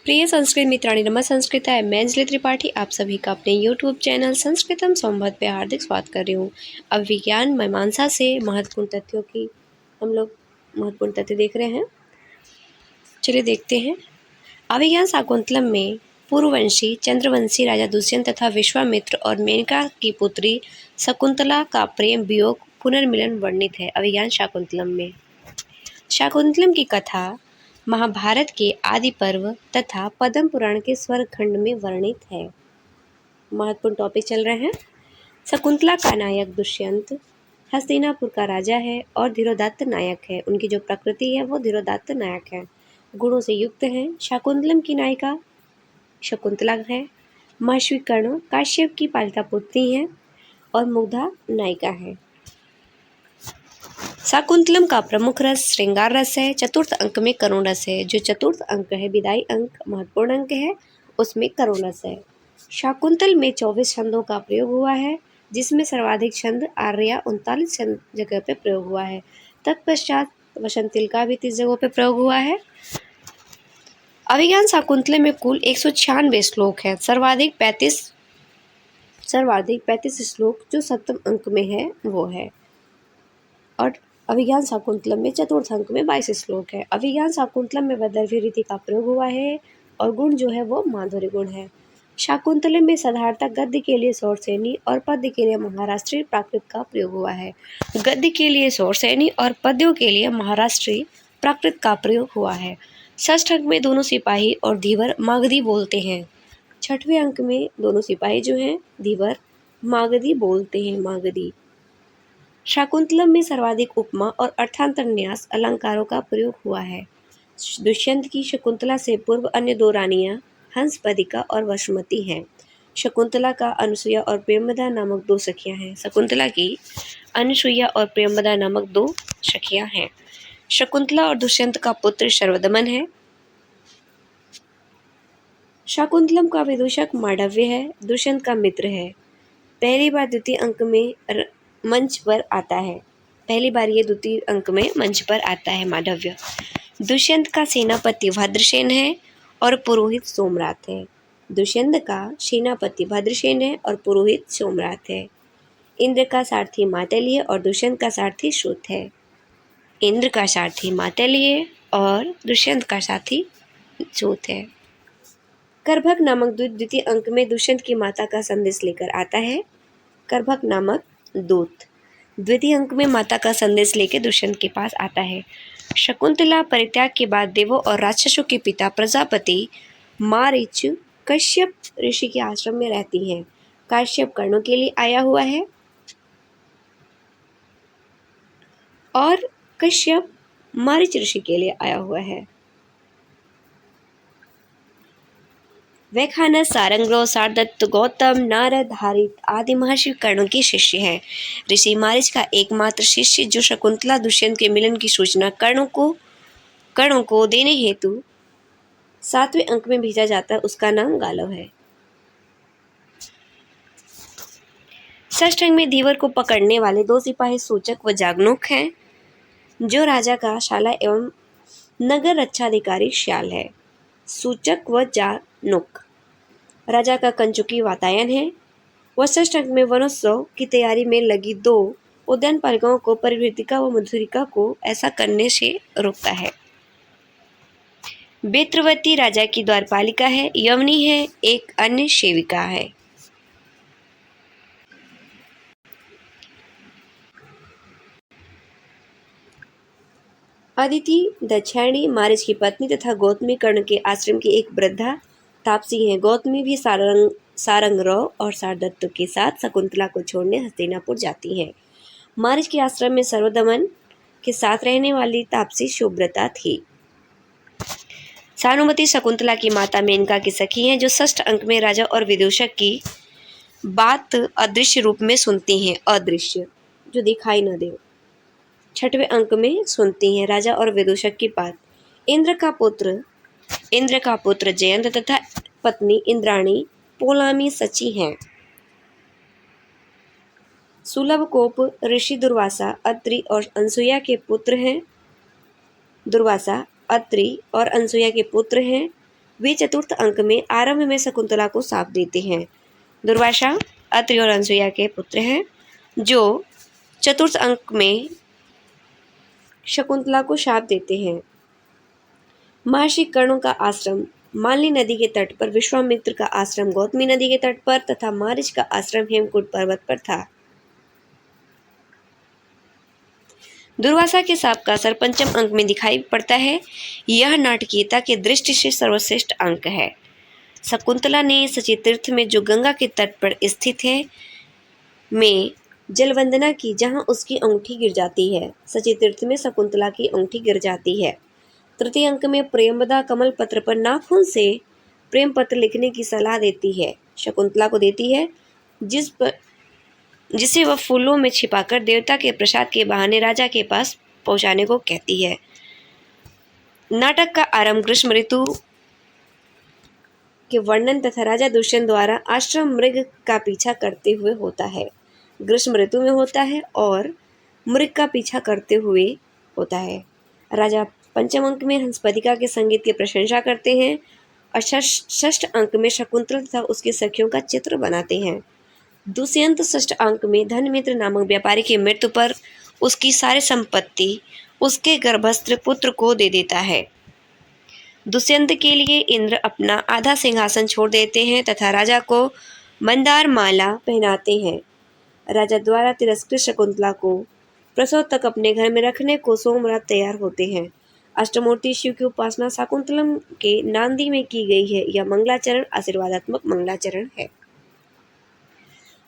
प्रिय संस्कृत मित्राणि नमः संस्कृताय मैं अंजलि त्रिपाठी आप सभी का अपने YouTube चैनल संस्कृतम संवाद पे हार्दिक स्वागत कर रही हूँ। अब विज्ञान मीमांसा से महत्वपूर्ण तथ्यों की हम लोग महत्वपूर्ण तथ्य देख रहे हैं। चलिए देखते हैं। अभिज्ञान शाकुंतलम में पूर्ववंशी चंद्रवंशी राजा दुष्यंत तथा विश्वामित्र और मेनका की पुत्री शकुंतला का प्रेम वियोग पुनर्मिलन वर्णित है। अभिज्ञान शाकुंतलम में शाकुंतलम की कथा महाभारत के आदि पर्व तथा पद्म पुराण के स्वर्ग खंड में वर्णित है। महत्वपूर्ण टॉपिक चल रहे हैं। शकुंतला का नायक दुष्यंत हस्तिनापुर का राजा है और धीरोदात्त नायक है। उनकी जो प्रकृति है वो धीरोदात्त नायक है, गुणों से युक्त है। शाकुंतलम की नायिका शकुंतला है। महर्षि कर्ण काश्यप की पालिता पुत्री है और मुग्धा नायिका है। शाकुंतलम का प्रमुख रस श्रृंगार रस है। चतुर्थ अंक में करुण रस है। जो चतुर्थ अंक है विदाई अंक महत्वपूर्ण अंक है, उसमें करुण रस है। शाकुंतल में 24 छंदों का प्रयोग हुआ है, जिसमें सर्वाधिक छंद आर्या 39 जगह पे प्रयोग हुआ है। तत्पश्चात वसंतिल का भी 30 जगहों पे प्रयोग हुआ है। अभिज्ञान शाकुंतलम में कुल 196 श्लोक है। सर्वाधिक 35 श्लोक जो सप्तम अंक में है वो है। और अभिज्ञान शाकुंतलम में चतुर्थ अंक में 22 श्लोक है। अभिज्ञान शाकुंतलम में वैदर्भी रीति का प्रयोग हुआ है और गुण जो है वो माधुर्य गुण है। शाकुंतलम में साधारणतः गद्य के लिए सौरसेनी और पद्य के लिए महाराष्ट्रीय प्राकृत का प्रयोग हुआ है। गद्य के लिए सौरसेनी और पद्यों के लिए महाराष्ट्रीय प्राकृत का प्रयोग हुआ है। षष्ठ अंक में दोनों सिपाही और धीवर मागधी बोलते हैं। छठवें अंक में दोनों सिपाही जो हैं धीवर मागधी बोलते हैं। मागधी शाकुंतलम में सर्वाधिक उपमा और अर्थांतर न्यास अलंकारों का प्रयोग हुआ है। दुष्यंत की शकुंतला से पूर्व अन्य दो रानियां हंसपदिका और वसुमती हैं। शकुंतला का अनुसुईया और प्रेमदा नामक दो सखियां हैं। शकुंतला की अनुसुईया और प्रेमदा नामक दो सखियां हैं। शकुंतला और दुष्यंत का पुत्र सर्वदमन है। शाकुंतलम का विदूषक मांडव्य है, दुष्यंत का मित्र है। पहली बार द्वितीय अंक में मंच पर आता है। पहली बार ये द्वितीय अंक में मंच पर आता है मांडव्य। दुष्यंत का सेनापति भद्रसेन है और पुरोहित सोमरात है। दुष्यंत का सेनापति भद्रसेन है और पुरोहित सोमरात है। इंद्र का सारथी मातली और दुष्यंत का सारथी श्रुत है। इंद्र का सारथी मातली और दुष्यंत का सारथी श्रुत है। करभक नामक दूत द्वितीय अंक में दुष्यंत की माता का संदेश लेकर आता है। करभक नामक दूत द्वितीय अंक में माता का संदेश लेकर दुष्यंत के पास आता है। शकुंतला परित्याग के बाद देवों और राक्षसों के पिता प्रजापति मारीच कश्यप ऋषि के आश्रम में रहती हैं। काश्यप कर्णों के लिए आया हुआ है और कश्यप मारीच ऋषि के लिए आया हुआ है। वैखानस सारंगो सारदत्त गौतम नारद हारित आदि महर्षि कर्णों के शिष्य हैं। ऋषि मारीच का एकमात्र शिष्य जो शकुंतला दुष्यंत के मिलन की सूचना कर्णों को देने हेतु 7वें अंक में भेजा जाता है, उसका नाम गालव है। षष्ठ अंक में धीवर को पकड़ने वाले दो सिपाही सूचक व जागनुक हैं, जो राजा का शाला एवं नगर रक्षाधिकारी श्याल है। सूचक व जागनुक राजा का कंचुकी वातायन है। वह षष्ठ अंक में वनोत्सव की तैयारी में लगी दो उद्यान पालिकाओं को परिवृतिका व मधुरिका को ऐसा करने से रोकता है। बेत्रवती राजा की द्वारपालिका है। यवनी है, एक अन्य सेविका है। अदिति दक्षिणी मारीच की पत्नी तथा गौतमी कर्ण के आश्रम की एक वृद्धा तापसी है। गौतमी भी सारंगराव और सारदत्त के साथ शकुंतला को छोड़ने हस्तिनापुर जाती है। मारीच के आश्रम में सर्वदमन के साथ रहने वाली तापसी शुभ्रता थी। सानुमति शकुंतला की माता मेनका की सखी हैं, जो षष्ठ अंक में राजा और विदूषक की बात अदृश्य रूप में सुनती हैं। अदृश्य जो दिखाई न दे। छठवें अंक में सुनती हैं राजा और विदूषक की बात। इंद्र का पुत्र जयंत तथा पत्नी इंद्राणी पोलामी सची हैं। सुलभकोप ऋषि दुर्वासा अत्रि और अनसुईया के पुत्र हैं। दुर्वासा अत्रि और अनसुईया के पुत्र हैं। वे चतुर्थ अंक में आरंभ में शकुंतला को शाप देते हैं। दुर्वासा अत्रि और अनसुईया के पुत्र हैं, जो चतुर्थ अंक में शकुंतला को शाप देते हैं। महर्षि कर्णों का आश्रम मालिनी नदी के तट पर, विश्वामित्र का आश्रम गौतमी नदी के तट पर तथा मारीच का आश्रम हेमकूट पर्वत पर था। दुर्वासा के शाप का असर पंचम अंक में दिखाई पड़ता है। यह नाटकीयता की दृष्टि से सर्वश्रेष्ठ अंक है। शकुंतला ने सचीतीर्थ में, जो गंगा के तट पर स्थित है, में जलवंदना की, जहां उसकी अंगूठी गिर जाती है। सचीतीर्थ में शकुंतला की अंगूठी गिर जाती है। तृतीय अंक में प्रियंवदा कमल पत्र पर नाखून से प्रेम पत्र लिखने की सलाह देती है, शकुंतला को देती है, जिसे वह फूलों में छिपाकर देवता के प्रसाद के बहाने राजा के पास पहुंचाने को कहती है। नाटक का आरंभ ग्रीष्म ऋतु के वर्णन तथा राजा दुष्यंत द्वारा आश्रम मृग का पीछा करते हुए होता है। ग्रीष्म ऋतु में होता है और मृग का पीछा करते हुए होता है। राजा पंचम अंक में हंसपदिका के संगीत की प्रशंसा करते हैं और षष्ठ अंक में शकुंतला तथा उसकी सखियों का चित्र बनाते हैं। दुष्यंत षष्ठ अंक में धनमित्र नामक व्यापारी की मृत्यु पर उसकी सारी संपत्ति उसके गर्भस्थ पुत्र को दे देता है। दुष्यंत के लिए इंद्र अपना आधा सिंहासन छोड़ देते हैं तथा राजा को मंदार माला पहनाते हैं। राजा द्वारा तिरस्कृत शकुंतला को प्रसव तक अपने घर में रखने को सोमवार तैयार होते हैं। अष्टमूर्ति शिव की उपासना शाकुंतलम के नांदी में की गई है। यह मंगलाचरण आशीर्वादात्मक मंगलाचरण है।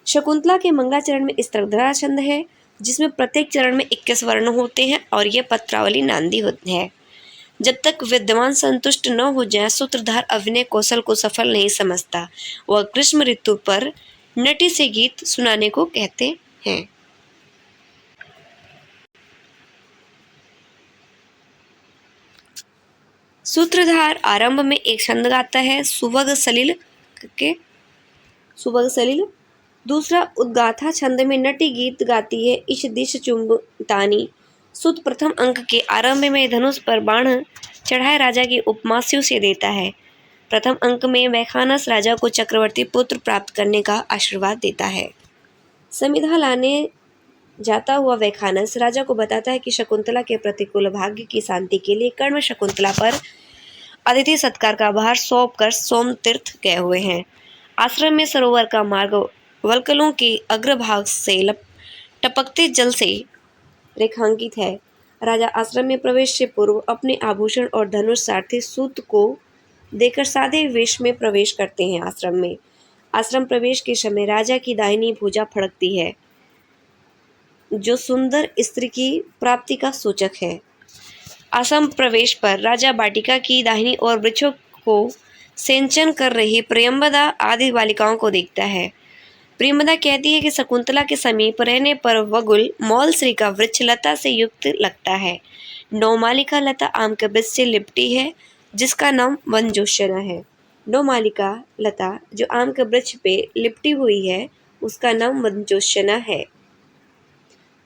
शकुंतला के मंगलाचरण में स्तंभधरा छंद है, जिसमें प्रत्येक चरण में 21 वर्ण होते हैं और यह पत्रावली नांदी होती है। जब तक विद्वान संतुष्ट न हो जाए, सूत्रधार अभिनय कौशल को सफल नहीं समझता। वह ग्रीष्म ऋतु पर नटी से गीत सुनाने को कहते हैं। सूत्रधार आरंभ में एक छंद गाता है, सुभग सलिल। दूसरा उद्गाथा छंद में नटी गीत गाती है, इश दिश चुंबतानी। सूत प्रथम अंक के आरंभ में धनुष पर बाण चढ़ाए राजा की उपमा शिव से देता है। प्रथम अंक में वैखानस राजा को चक्रवर्ती पुत्र प्राप्त करने का आशीर्वाद देता है। समिधा लाने जाता हुआ वैखानस राजा को बताता है कि शकुंतला के प्रतिकूल भाग्य की शांति के लिए कर्ण शकुंतला पर अतिथि सत्कार का भार सौंप कर सोमतीर्थ गए हुए हैं। आश्रम में सरोवर का मार्ग वल्कलों के अग्रभाग से टपकते जल से रेखांकित है। राजा आश्रम में प्रवेश से पूर्व अपने आभूषण और धनुष सारथी सूत को देकर सादे वेश में प्रवेश करते हैं। आश्रम प्रवेश के समय राजा की दाहिनी भुजा फड़कती है, जो सुंदर स्त्री की प्राप्ति का सूचक है। आश्रम प्रवेश पर राजा वाटिका की दाहिनी ओर वृक्षों को सिंचन कर रही प्रियंवदा आदि बालिकाओं को देखता है। प्रियंवदा कहती है कि शकुंतला के समीप रहने पर वगुल मौलश्री का वृक्ष लता से युक्त लगता है। नौमालिका लता आम के वृक्ष से लिपटी है, जिसका नाम वनजोत्सना है। नौमालिका लता जो आम के वृक्ष पे लिपटी हुई है, उसका नाम वनजोत्सना है,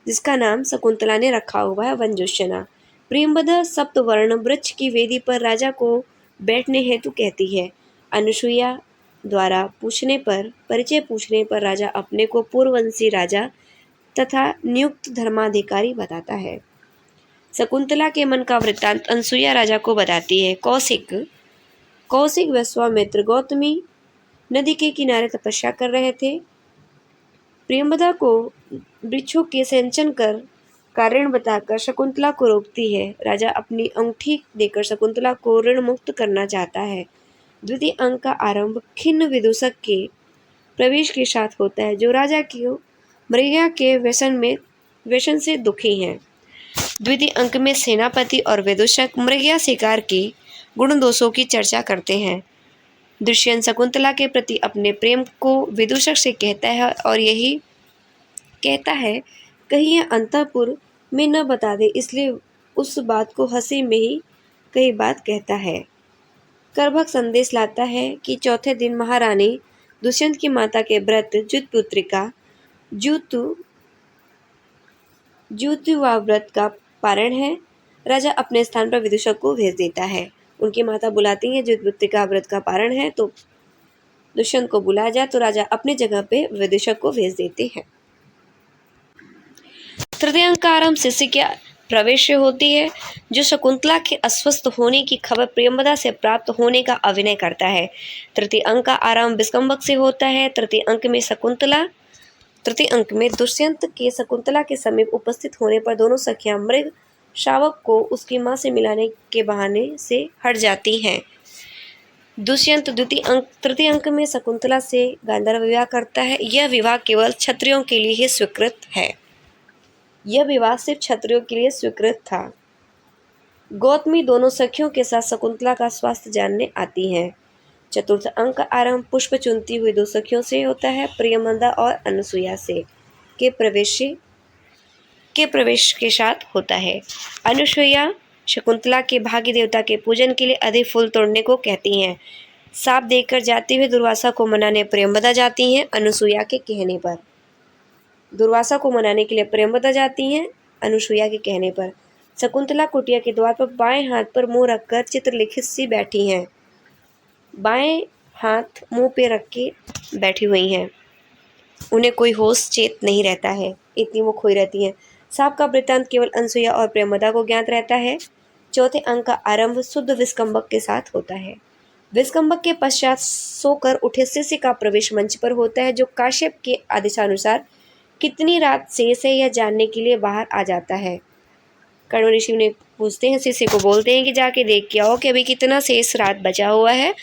जिसका नाम शकुंतला ने रखा हुआ है, वनजोत्सना। प्रियंवदा सप्तवर्ण वृक्ष की वेदी पर राजा को बैठने हेतु कहती है। अनुसुईया द्वारा परिचय पूछने पर राजा अपने को पूर्ववंशी राजा तथा नियुक्त धर्माधिकारी बताता है। शकुंतला के मन का वृत्तांत अनुसुईया राजा को बताती है। कौशिक विश्वामित्र गौतमी नदी के किनारे तपस्या कर रहे थे। प्रियंवदा को वृक्षों के सिंचन कर कारण बताकर शकुंतला को रोकती है। राजा अपनी अंगूठी देकर शकुंतला को ऋण मुक्त करना चाहता है। द्वितीय अंक का आरंभ खिन्न विदूषक के प्रवेश के साथ होता है, जो राजा की मृगया के व्यसन से दुखी हैं। द्वितीय अंक में सेनापति और विदूषक मृगया शिकार के गुण दोषों की चर्चा करते हैं। दुष्यंत शकुंतला के प्रति अपने प्रेम को विदूषक से कहता है और यही कहता है कहीं यह अंतःपुर में न बता दे, इसलिए उस बात को हंसी में ही कई बात कहता है। करभक संदेश लाता है कि चौथे दिन महारानी दुष्यंत की माता के व्रत जुतपुत्रिका जुतुवा व्रत का पारण है। राजा अपने स्थान पर विदूषक को भेज देता है। उनकी माता बुलाती हैं जो मृत्तिका व्रत का पारण है, तो दुष्यंत को बुलाया जाए तो राजा अपनी जगह पे विदूषक को भेज देते हैं। तृतीय अंक का आरंभ शिष्य के प्रवेश से होती है, जो शकुंतला के अस्वस्थ होने की खबर प्रियंवदा से प्राप्त होने का अभिनय करता है। तृतीय अंक का आरंभ विस्कंभक से होता है। तृतीय अंक में दुष्यंत के शकुंतला के समीप उपस्थित होने पर दोनों सखियां मृग शावक को उसकी मां से मिलाने के बहाने से हट जाती हैं। दुष्यंत तृतीय अंक में शकुंतला से गांधर्व विवाह करता है। यह विवाह केवल क्षत्रियों के लिए ही स्वीकृत है। यह विवाह सिर्फ क्षत्रियों के लिए स्वीकृत था। गौतमी दोनों सखियों के साथ शकुंतला का स्वास्थ्य जानने आती हैं। चतुर्थ अंक का आरंभ पुष्प चुनती हुई दो सखियों से होता है, प्रियमंदा और अनुसुईया से के प्रवेश के साथ होता है। अनुसुईया शकुंतला के भाग्य देवता के पूजन के लिए अधिक फूल तोड़ने को कहती हैं। साप देकर जाते हुए दुर्वासा को मनाने प्रियंवदा जाती हैं। अनुसुईया के कहने पर दुर्वासा को मनाने के लिए प्रियंवदा जाती हैं। अनुसुईया के कहने पर शकुंतला कुटिया के द्वार पर बाएं हाथ पर मुंह रखकर चित्रलिखित सी बैठी हैं। बाएं हाथ मुंह पे रख के बैठी हुई हैं। उन्हें कोई होश चेत नहीं रहता है, इतनी वो खोई रहती हैं। सांप का वृत्तांत केवल अनुसुईया और प्रियंवदा को ज्ञात रहता है। चौथे अंक का आरंभ शुद्ध विस्कंभक के साथ होता है। विस्कंभक के पश्चात सोकर उठे शिष्य का प्रवेश मंच पर होता है, जो काश्यप के आदेशानुसार कितनी रात शेष है यह जानने के लिए बाहर आ जाता है। कण्व ऋषि उन्हें पूछते हैं, शिष्य को बोलते हैं कि जाके देख के आओ कि अभी कितना शेष रात बचा हुआ है।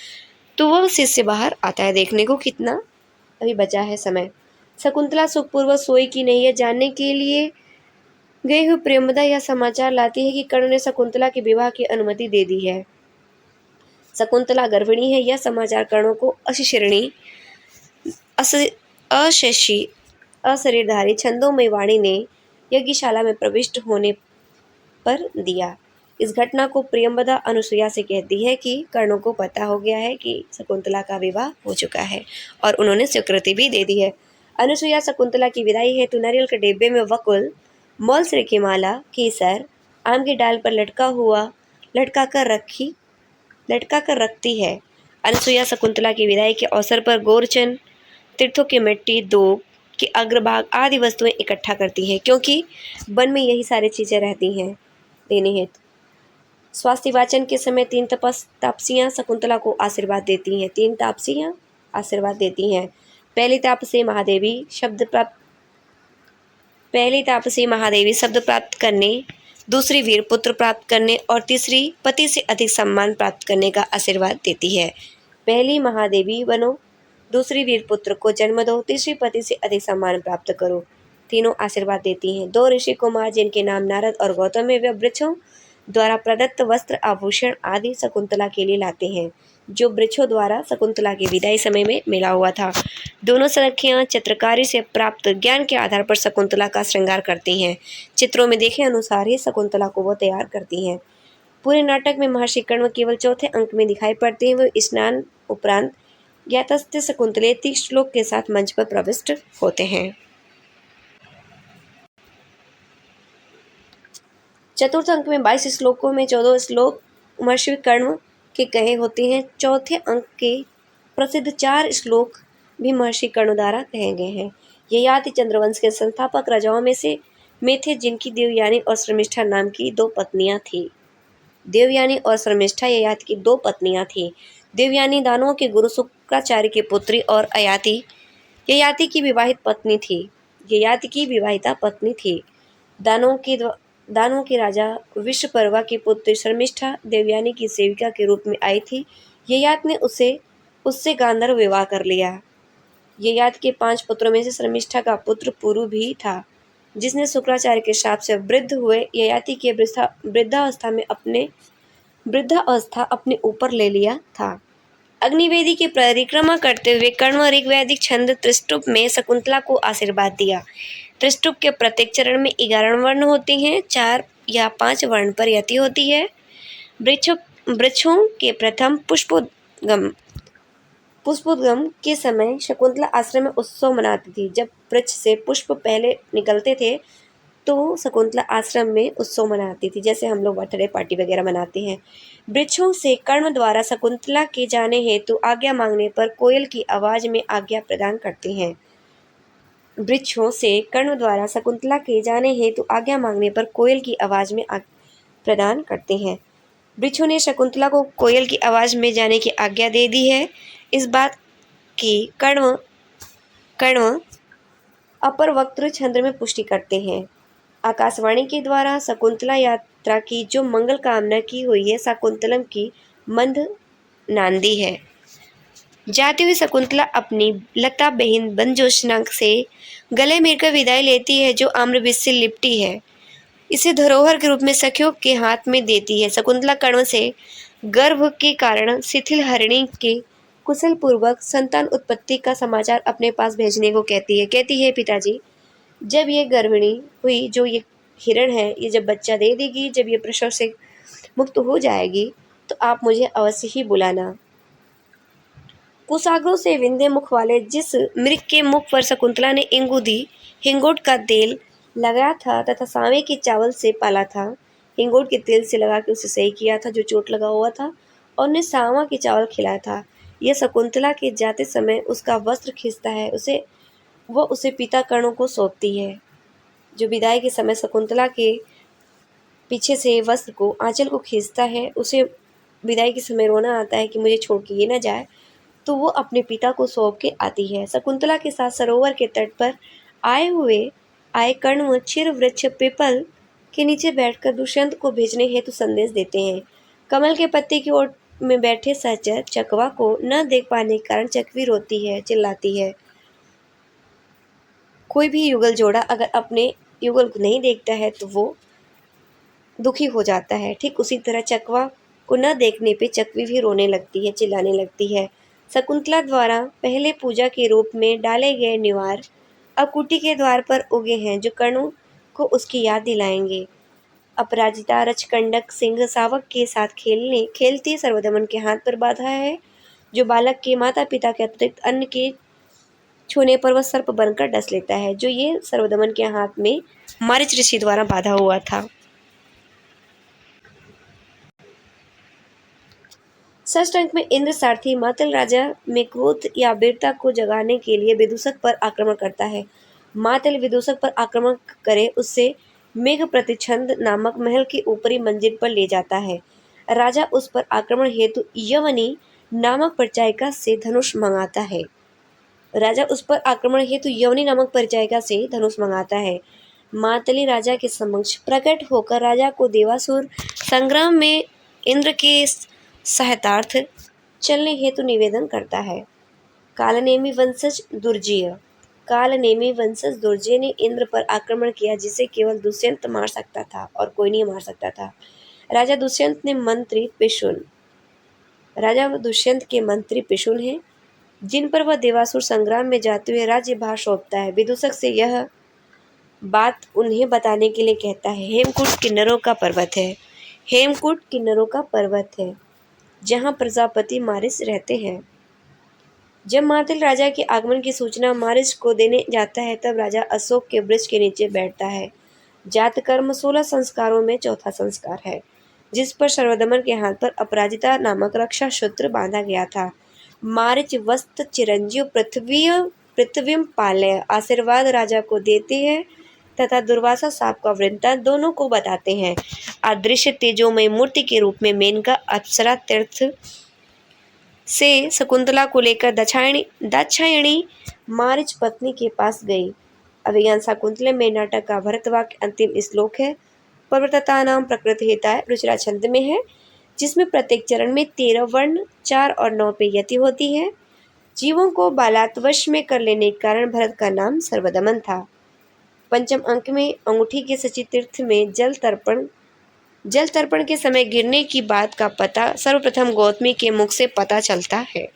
तो वह शिष्य बाहर आता है देखने को कितना अभी बचा है समय। शकुंतला सुखपूर्वक सोई की नहीं है जानने के लिए गए हुए प्रियंवदा यह समाचार लाती है कि कर्ण ने शकुंतला के विवाह की अनुमति दे दी है। शकुंतला गर्भिणी है। यह समाचार कर्णों को अशरीरधारी छंदोमय वाणी ने यज्ञशाला में प्रविष्ट होने पर दिया। इस घटना को प्रियंवदा अनुसुईया से कहती है कि कर्णों को पता हो गया है कि शकुंतला का विवाह हो चुका है और उन्होंने स्वीकृति भी दे दी है। अनुसुईया शकुंतला की विदाई हेतु नारियल के डिब्बे में वकुल, मौलश्री की माला, केसर, आम की डाल पर लटका कर रखती है। अनुसुईया शकुंतला की विदाई के अवसर पर गोरचन, तीर्थों की मिट्टी, दूब के अग्रभाग आदि वस्तुएं इकट्ठा करती है, क्योंकि वन में यही सारी चीजें रहती हैं देने हेतु। स्वास्थ्य वाचन के समय तीन तापसियां शकुंतला को आशीर्वाद देती हैं। पहली तापसी महादेवी शब्द प्राप्त करने, दूसरी वीर पुत्र प्राप्त करने और तीसरी पति से अधिक सम्मान प्राप्त करने का आशीर्वाद देती है। पहली महादेवी बनो, दूसरी वीर पुत्र को जन्म दो, तीसरी पति से अधिक सम्मान प्राप्त करो, तीनों आशीर्वाद देती हैं। दो ऋषि कुमार जिनके नाम नारद और गौतम है, वे वृक्षों द्वारा प्रदत्त वस्त्र आभूषण आदि शकुंतला के लिए लाते हैं, जो वृक्षों द्वारा शकुंतला की विदाई समय में मिला हुआ था। दोनों सखियां चित्रकारी से प्राप्त ज्ञान के आधार पर शकुंतला का श्रृंगार करती हैं। चित्रों में देखे अनुसार ही शकुंतला को वो तैयार करती हैं। पूरे नाटक में महर्षि कण्व केवल चौथे अंक में दिखाई पड़ते हैं। वे स्नान उपरांत ज्ञातस्थ शकुंतलेति श्लोक के साथ मंच पर प्रविष्ट होते हैं। चतुर्थ अंक में 22 श्लोकों में 14 श्लोक महर्षि कण्व के कहे होते हैं। चौथे अंक के प्रसिद्ध 4 श्लोक भी महर्षि कण्व द्वारा कहे गए हैं। ययाति चंद्रवंश के संस्थापक राजाओं में थे, जिनकी देवयानी और शर्मिष्ठा नाम की 2 पत्नियां थीं। देवयानी और शर्मिष्ठा ययाति की 2 पत्नियां थीं। देवयानी दानवों के गुरु शुक्राचार्य की पुत्री और ययाति की विवाहिता पत्नी थी। दानवों के राजा विश्वपर्वा की पुत्री शर्मिष्ठा देवयानी की सेविका के रूप में आई थी। ययाति ने उससे गांधर्व विवाह कर लिया। ययाति के 5 पुत्रों में से शर्मिष्ठा का पुत्र पुरु भी था, जिसने शुक्राचार्य के शाप से वृद्ध हुए ययाति के वृद्धावस्था अपने ऊपर ले लिया था। अग्निवेदी की परिक्रमा करते हुए कण्व ऋग्वैदिक छंद त्रिष्टुप में शकुंतला को आशीर्वाद दिया। त्रिष्टुप के प्रत्येक चरण में 11 वर्ण होते हैं, 4 या 5 वर्ण पर यति होती है। वृक्षों के प्रथम पुष्पोद्गम के समय शकुंतला आश्रम में उत्सव मनाती थी। जब वृक्ष से पुष्प पहले निकलते थे तो शकुंतला आश्रम में उत्सव मनाती थी, जैसे हम लोग बर्थडे पार्टी वगैरह मनाते हैं। वृक्षों से कर्ण द्वारा शकुंतला के जाने हेतु आज्ञा मांगने पर कोयल की आवाज में आज्ञा प्रदान करते हैं। वृक्षों से कर्ण द्वारा शकुंतला के जाने हेतु आज्ञा मांगने पर कोयल की आवाज में प्रदान करते हैं। वृक्षों ने शकुंतला को कोयल की आवाज में जाने की आज्ञा दे दी है। इस बात की कर्ण अपर वक्तृ छंद में पुष्टि करते हैं। आकाशवाणी के द्वारा शकुंतला यात्रा की जो मंगल कामना की हुई है, शाकुंतलम की मंद नांदी है। जाती हुई शकुंतला अपनी लता बहन बनजोशना से गले मिलकर विदाई लेती है, जो आम्रविष से लिपटी है। इसे धरोहर के रूप में सखियों के हाथ में देती है। शकुंतला कर्ण से गर्भ के कारण शिथिल हरिणी के कुशल पूर्वक संतान उत्पत्ति का समाचार अपने पास भेजने को कहती है पिताजी, जब ये गर्भिणी हुई, जो ये हिरण है, ये जब बच्चा दे देगी, जब ये प्रसव से मुक्त हो जाएगी, तो आप मुझे अवश्य ही बुलाना। कुशाग्रों से विंध्य मुख वाले जिस मृग के मुख पर शकुंतला ने इंगु दी, हिंगोट का तेल लगाया था तथा सांवे के चावल से पाला था। हिंगोट के तेल से लगा के उसे सही किया था जो चोट लगा हुआ था, और उन्हें सांवा के चावल खिलाया था। यह शकुंतला के जाते समय उसका वस्त्र खींचता है, उसे पिता कर्ण को सौंपती है। जो विदाई के समय शकुंतला के पीछे से वस्त्र को, आंचल को खींचता है, उसे विदाई के समय रोना आता है कि मुझे छोड़ के ये ना जाए, तो वो अपने पिता को सौंप के आती है। शकुंतला के साथ सरोवर के तट पर आए कर्ण चिर वृक्ष पीपल के नीचे बैठकर दुष्यंत को भेजने हेतु संदेश देते हैं। कमल के पत्ते की ओर में बैठे सहचर चकवा को न देख पाने के कारण चकवी रोती है, चिल्लाती है। कोई भी युगल जोड़ा अगर अपने युगल को नहीं देखता है तो वो दुखी हो जाता है। ठीक उसी तरह चकवा को न देखने पे चकवी भी रोने लगती है, चिल्लाने लगती है। शकुंतला द्वारा पहले पूजा के रूप में डाले गए निवार अब कुटी के द्वार पर उगे हैं, जो कर्ण को उसकी याद दिलाएंगे। अपराजिता रचकंडक सिंह सावक के साथ खेलती सर्वदमन के हाथ पर बाधा है, जो बालक के माता पिता के अतिरिक्त अन्य के छूने पर वह सर्प बनकर डस लेता है, जो ये सर्वदमन के हाथ में मारीच ऋषि द्वारा बाधा हुआ था। षष्ठ अंक में इंद्र सारथी मातल राजा में क्रोध या वीरता को जगाने के लिए विदूषक पर आक्रमण करता है। मातल विदूषक पर आक्रमण करे उससे मेघ प्रतिछंद नामक महल की ऊपरी मंजिल पर ले जाता है। राजा उस पर आक्रमण हेतु यवनी नामक परिचायिका से धनुष मंगाता है। मातली राजा के समक्ष प्रकट होकर राजा को देवासुर संग्राम में इंद्र के सहायतार्थ चलने हेतु निवेदन करता है। कालनेमी वंशज दुर्जय ने इंद्र पर आक्रमण किया, जिसे केवल दुष्यंत मार सकता था और कोई नहीं मार सकता था। राजा दुष्यंत के मंत्री पिशुन हैं, जिन पर वह देवासुर संग्राम में जाते हुए राज्यभार सौंपता है। विदूषक से यह बात उन्हें बताने के लिए कहता है। हेमकूट किन्नरों का पर्वत है, जहाँ प्रजापति मारिच रहते हैं। जब मातल राजा के आगमन की सूचना मारिच को देने जाता है, तब राजा अशोक के वृक्ष के नीचे बैठता है। जातकर्म 16 संस्कारों में चौथा संस्कार है, जिस पर सर्वदमन के हाथ पर अपराजिता नामक रक्षा सूत्र बांधा गया था। मारिच वस्त चिरंजीव पृथ्वीम पालय आशीर्वाद राजा को देते हैं तथा दुर्वासा साप का वृत्तांत दोनों को बताते हैं। अदृश्य तेजोमय मूर्ति के रूप में मेनका अप्सरा तीर्थ से शकुंतला को लेकर दाक्षायणी मारिच पत्नी के पास गई। अभिज्ञान शाकुंतलम में नाटक का भरतवाक्य अंतिम श्लोक है। पर्वतता नाम प्रकृति हिताय रुचिरा छंद में है, जिसमें प्रत्येक चरण में 13 वर्ण 4 और 9 पे यति होती है। जीवों को बालात्वश में कर लेने के कारण भरत का नाम सर्वदमन था। पंचम अंक में अंगूठी के शची तीर्थ में जल तर्पण के समय गिरने की बात का पता सर्वप्रथम गौतमी के मुख से पता चलता है।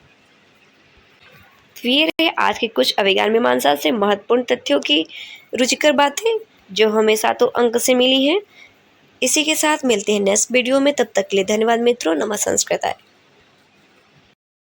ये रहे आज के कुछ अभिज्ञान मीमांसा से महत्वपूर्ण तथ्यों की रुचिकर बातें, जो हमें 7 अंक से मिली हैं। इसी के साथ मिलते हैं नेक्स्ट वीडियो में। तब तक के लिए धन्यवाद मित्रों। नमः संस्कृताय।